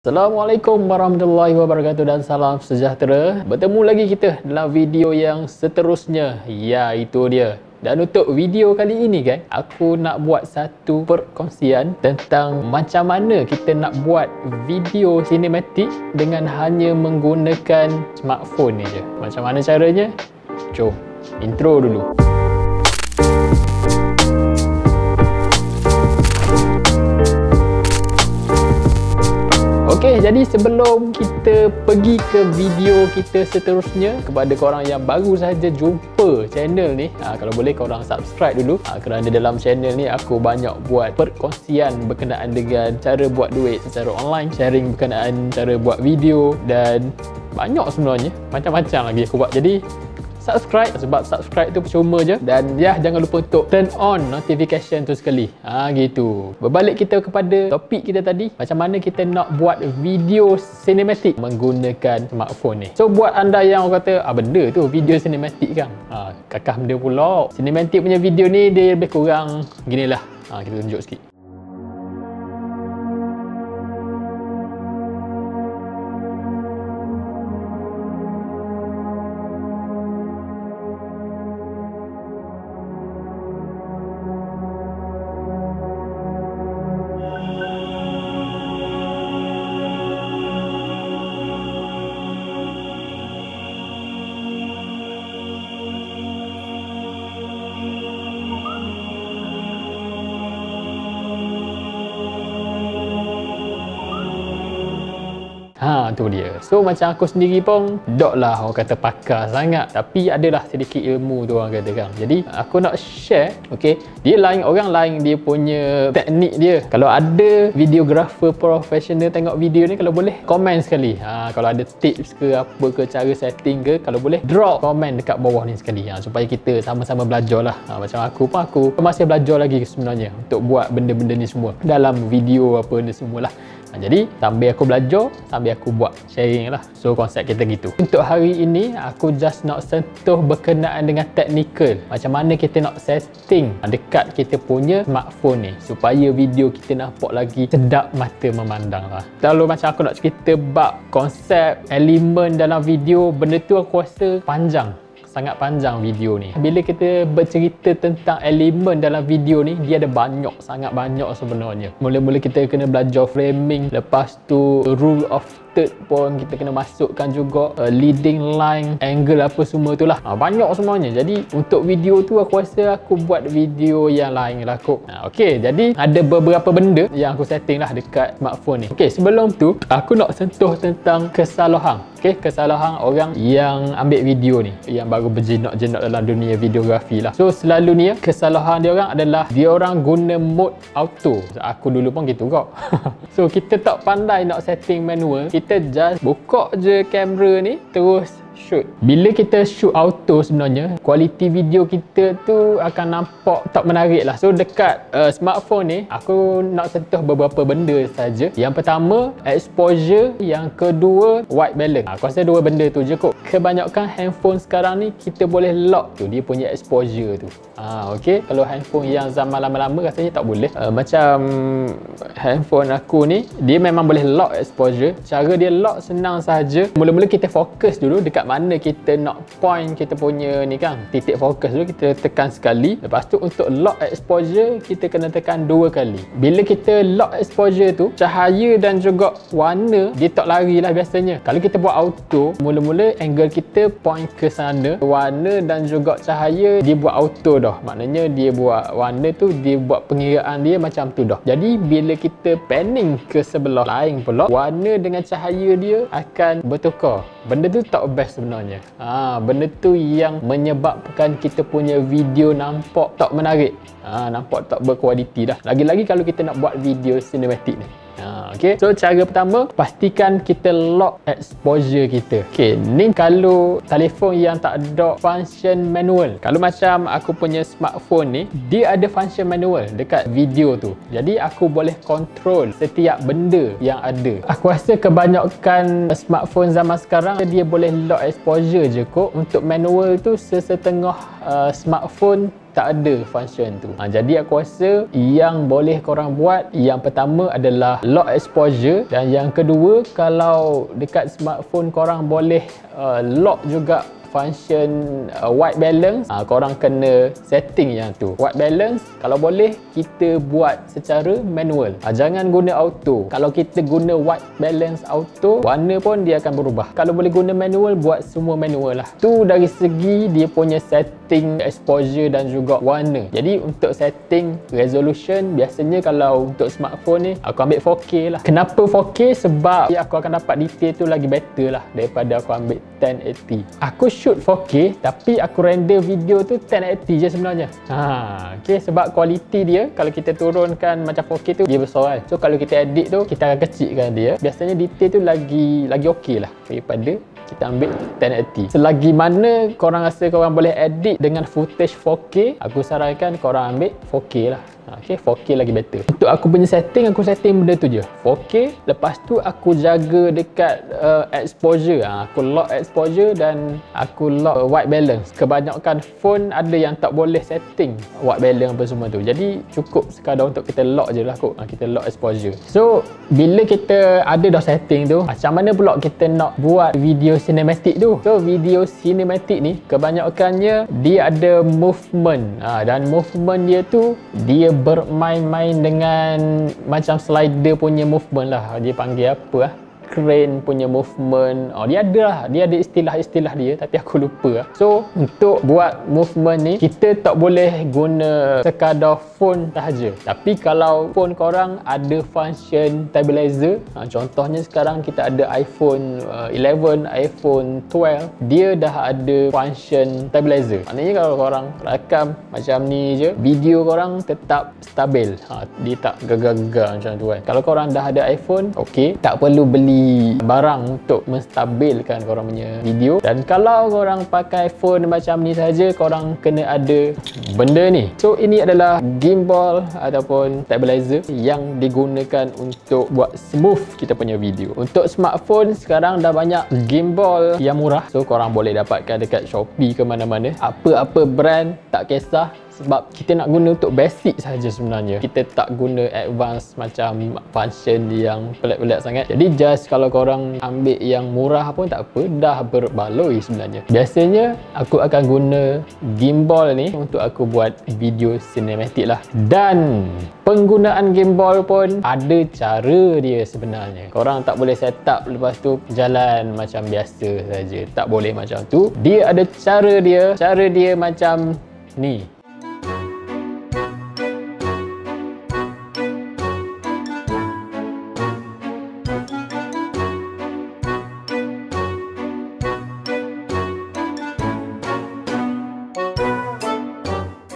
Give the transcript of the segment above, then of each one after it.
Assalamualaikum warahmatullahi wabarakatuh dan salam sejahtera. Bertemu lagi kita dalam video yang seterusnya. Ya, itu dia. Dan untuk video kali ini kan, aku nak buat satu perkongsian tentang macam mana kita nak buat video sinematik dengan hanya menggunakan smartphone ni je. Macam mana caranya? Jom, intro dulu. Okey, jadi sebelum kita pergi ke video kita seterusnya, kepada korang yang baru sahaja jumpa channel ni, kalau boleh korang subscribe dulu, kerana dalam channel ni aku banyak buat perkongsian berkenaan dengan cara buat duit secara online, sharing berkenaan cara buat video dan banyak sebenarnya, macam-macam lagi aku buat. Jadi subscribe, sebab subscribe tu percuma je. Dan ya, jangan lupa untuk turn on notification tu sekali. Gitu. Berbalik kita kepada topik kita tadi, macam mana kita nak buat video sinematik menggunakan smartphone ni. So buat anda yang orang kata, benda tu video sinematik kan, kakak benda pula. Sinematik punya video ni dia lebih kurang ginilah. Kita tunjuk sikit. Tu dia. So macam aku sendiri pun dok lah orang kata pakar sangat, tapi adalah sedikit ilmu tu orang kata kan. Jadi aku nak share, okey, dia lain orang lain dia punya teknik dia. Kalau ada videographer profesional tengok video ni, kalau boleh komen sekali. Kalau ada tips ke apa ke, cara setting ke, kalau boleh drop komen dekat bawah ni sekali, supaya kita sama-sama belajar lah. Macam aku pun, aku masih belajar lagi sebenarnya untuk buat benda-benda ni semua dalam video apa ni semualah. Jadi sambil aku belajar, sambil aku buat sharing lah. So konsep kita gitu. Untuk hari ini aku just nak sentuh berkenaan dengan technical, macam mana kita nak setting dekat kita punya smartphone ni supaya video kita nampak lagi sedap mata memandang lah. Kalau macam aku nak cerita bab konsep elemen dalam video, benda tu aku rasa panjang, sangat panjang video ni. Bila kita bercerita tentang elemen dalam video ni, dia ada banyak, sangat banyak sebenarnya. Mula-mula kita kena belajar framing, lepas tu rule of third pun kita kena masukkan juga, leading line, angle apa semua tu lah. Banyak semuanya. Jadi untuk video tu aku rasa aku buat video yang lain lah kot. Okey, jadi ada beberapa benda yang aku setting lah dekat smartphone ni. Okey, sebelum tu aku nak sentuh tentang kesalahan. Okey, kesalahan orang yang ambil video ni, yang baru berjinak-jinak dalam dunia videografi lah. So selalunya kesalahan dia orang adalah dia orang guna mode auto. Aku dulu pun gitu kok. So kita tak pandai nak setting manual, kita just buka je kamera ni terus shoot. Bila kita shoot auto, sebenarnya kualiti video kita tu akan nampak tak menarik lah. So dekat smartphone ni aku nak sentuh beberapa benda saja. Yang pertama exposure, yang kedua white balance. Aku rasa dua benda tu je kot. Kebanyakan handphone sekarang ni kita boleh lock tu dia punya exposure tu. Okey, kalau handphone yang zaman lama-lama rasanya tak boleh. Macam handphone aku ni, dia memang boleh lock exposure. Cara dia lock senang saja. Mula-mula kita fokus dulu dekat mana kita nak point kita punya ni kan, titik fokus dulu kita tekan sekali. Lepas tu untuk lock exposure kita kena tekan 2 kali. Bila kita lock exposure tu, cahaya dan juga warna dia tak lari lah biasanya. Kalau kita buat auto, mula-mula angle kita point ke sana, warna dan juga cahaya dia buat auto dah. Maknanya dia buat warna tu, dia buat pengiraan dia macam tu dah. Jadi bila kita panning ke sebelah lain pula, warna dengan cahaya dia akan bertukar. Benda tu tak best sebenarnya. Benda tu yang menyebabkan kita punya video nampak tak menarik, nampak tak berkualiti dah. Lagi-lagi kalau kita nak buat video sinematik ni. Okay. So cara pertama, pastikan kita lock exposure kita. Okay, ni kalau telefon yang tak ada function manual. Kalau macam aku punya smartphone ni, dia ada function manual dekat video tu. Jadi aku boleh control setiap benda yang ada. Aku rasa kebanyakan smartphone zaman sekarang dia boleh lock exposure je kot. Untuk manual tu sesetengah smartphone tak ada function tu. Jadi aku rasa yang boleh korang buat, yang pertama adalah lock exposure, dan yang kedua, kalau dekat smartphone korang boleh lock juga function white balance, korang kena setting yang tu. White balance kalau boleh kita buat secara manual, jangan guna auto. Kalau kita guna white balance auto, warna pun dia akan berubah. Kalau boleh guna manual, buat semua manual lah. Tu dari segi dia punya setting exposure dan juga warna. Jadi untuk setting resolution, biasanya kalau untuk smartphone ni aku ambil 4K lah. Kenapa 4K? Sebab aku akan dapat detail tu lagi better lah daripada aku ambil 1080. Aku shoot 4K tapi aku render video tu 1080 je sebenarnya. Okay, sebab kualiti dia kalau kita turunkan macam 4K tu dia besar kan. So kalau kita edit tu kita akan kecilkan dia. Biasanya detail tu lagi okey lah daripada kita ambil 1080. Selagi mana korang rasa korang boleh edit dengan footage 4K, aku sarankan korang ambil 4K lah. Okay, 4K lagi better. Untuk aku punya setting, aku setting benda tu je, 4K. Lepas tu aku jaga dekat exposure. Aku lock exposure dan aku lock white balance. Kebanyakan phone ada yang tak boleh setting white balance apa semua tu. Jadi cukup sekadar untuk kita lock je lah kot. Kita lock exposure. So bila kita ada dah setting tu, macam mana pula kita nak buat video cinematic tu? So video cinematic ni kebanyakannya dia ada movement, dan movement dia tu dia bermain-main dengan macam slider punya movement lah. Dia panggil apa lah, crane punya movement. Dia ada lah, dia ada istilah-istilah dia tapi aku lupa lah. So untuk buat movement ni kita tak boleh guna sekadar phone sahaja. Tapi kalau phone korang ada function stabilizer, contohnya sekarang kita ada iPhone 11, iPhone 12, dia dah ada function stabilizer. Maknanya kalau korang rakam macam ni je, video korang tetap stabil, dia tak gegar-gegar macam tu kan. Kalau korang dah ada iPhone, ok, tak perlu beli barang untuk menstabilkan korang punya video. Dan kalau korang pakai phone macam ni saja, korang kena ada benda ni. So ini adalah gimbal ataupun stabilizer yang digunakan untuk buat smooth kita punya video. Untuk smartphone sekarang dah banyak gimbal yang murah, so korang boleh dapatkan dekat Shopee ke mana-mana. Apa-apa brand tak kisah, sebab kita nak guna untuk basic saja sebenarnya. Kita tak guna advance macam function yang pelik-pelik sangat. Jadi just kalau korang ambil yang murah pun tak apa, dah berbaloi sebenarnya. Biasanya aku akan guna gimbal ni untuk aku buat video cinematic lah. Dan penggunaan gimbal pun ada cara dia sebenarnya. Korang tak boleh set up lepas tu jalan macam biasa saja. Tak boleh macam tu. Dia ada cara dia. Cara dia macam ni.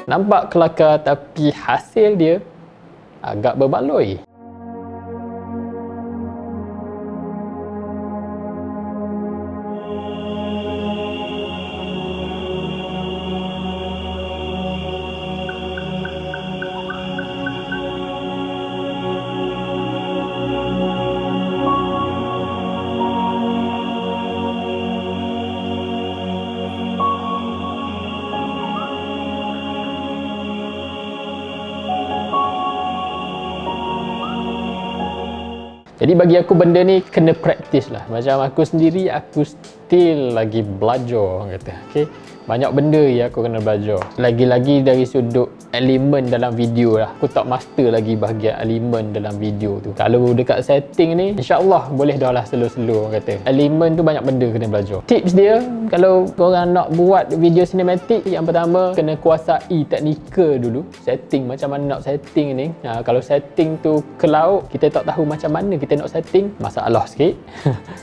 Nampak kelakar tapi hasil dia agak berbaloi. Jadi bagi aku benda ni kena praktis lah. Macam aku sendiri, aku still lagi belajar orang kata. Okay? Banyak benda yang aku kena belajar. Lagi-lagi dari sudut elemen dalam video lah. Aku tak master lagi bahagian elemen dalam video tu. Kalau dekat setting ni, insyaAllah boleh dah lah slow-slow orang kata. Elemen tu banyak benda kena belajar. Tips dia, kalau korang nak buat video cinematic, yang pertama kena kuasai teknikal dulu. Setting, macam mana nak setting ni. Kalau setting tu ke laut, kita tak tahu macam mana kita nak setting, masalah sikit.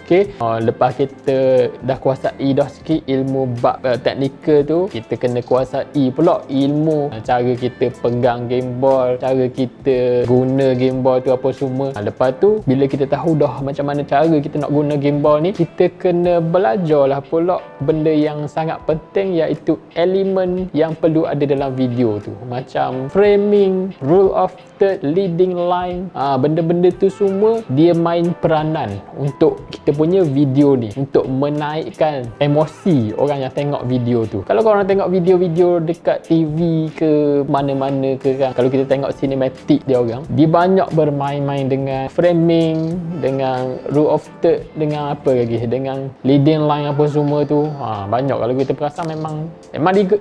Okay. Lepas kita dah kuasai dah sikit ilmu bab teknikal tu, kita kena kuasai pula ilmu cara kita pegang gimbal, cara kita guna gimbal tu apa semua. Lepas tu bila kita tahu dah macam mana cara kita nak guna gimbal ni, kita kena belajarlah pula benda yang sangat penting, iaitu elemen yang perlu ada dalam video tu, macam framing, rule of third, leading line. Benda-benda tu semua dia main peranan untuk kita punya video ni, untuk menaikkan emosi orang yang tengok video tu. Kalau korang tengok video-video dekat TV ke mana-mana ke kan, kalau kita tengok cinematic dia orang, dia banyak bermain-main dengan framing, dengan rule of third, dengan apa lagi, dengan leading line apa semua tu. Banyak kalau kita perasan memang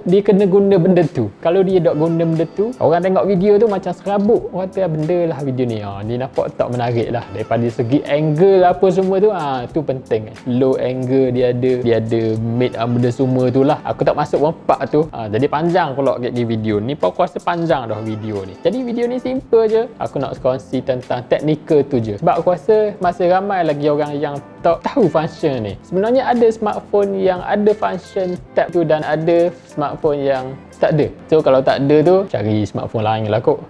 dia kena guna benda tu. Kalau dia tak guna benda tu, orang tengok video tu macam serabut. Orang kata benda lah video ni. Dia nampak tak menarik lah. Daripada segi angle apa semua tu, tu penting. Low angle dia ada mid benda semua tu lah. Aku tak masuk part tu. Jadi panjang pula kat video ni. Aku rasa panjang dah video ni. Jadi video ni simple je. Aku nak kongsi tentang technical tu je. Sebab aku rasa masih ramai lagi orang yang tak tahu function ni. Sebenarnya ada smartphone yang ada function tab tu dan ada smartphone yang tak ada. So kalau tak ada tu, cari smartphone lain lah kot.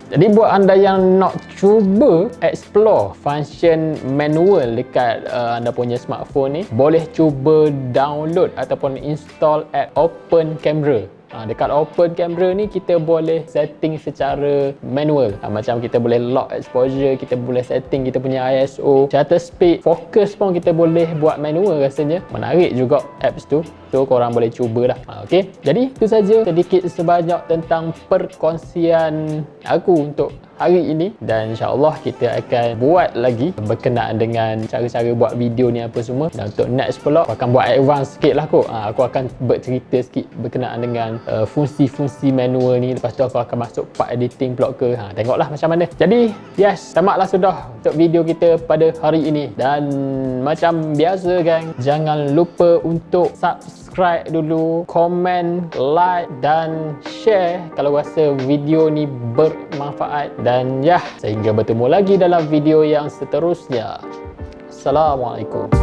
Jadi buat anda yang nak cuba explore function manual dekat anda punya smartphone ni, boleh cuba download ataupun install app Open Camera. Dekat Open Camera ni kita boleh setting secara manual. Macam kita boleh lock exposure, kita boleh setting kita punya ISO, shutter speed, focus pun kita boleh buat manual rasanya. Menarik juga apps tu. So korang boleh cubalah. Okey. Jadi itu saja sedikit sebanyak tentang perkongsian aku untuk hari ini, dan insyaAllah kita akan buat lagi berkenaan dengan cara-cara buat video ni apa semua. Dan untuk next pula aku akan buat advance sikit lah kot. Aku akan bercerita sikit berkenaan dengan fungsi-fungsi manual ni. Lepas tu aku akan masuk part editing pula ke. Tengoklah macam mana. Jadi yes, tamatlah sudah untuk video kita pada hari ini. Dan macam biasa gang, jangan lupa untuk subscribe dulu, komen, like dan share kalau rasa video ni bermanfaat. Dan ya, sehingga bertemu lagi dalam video yang seterusnya. Assalamualaikum.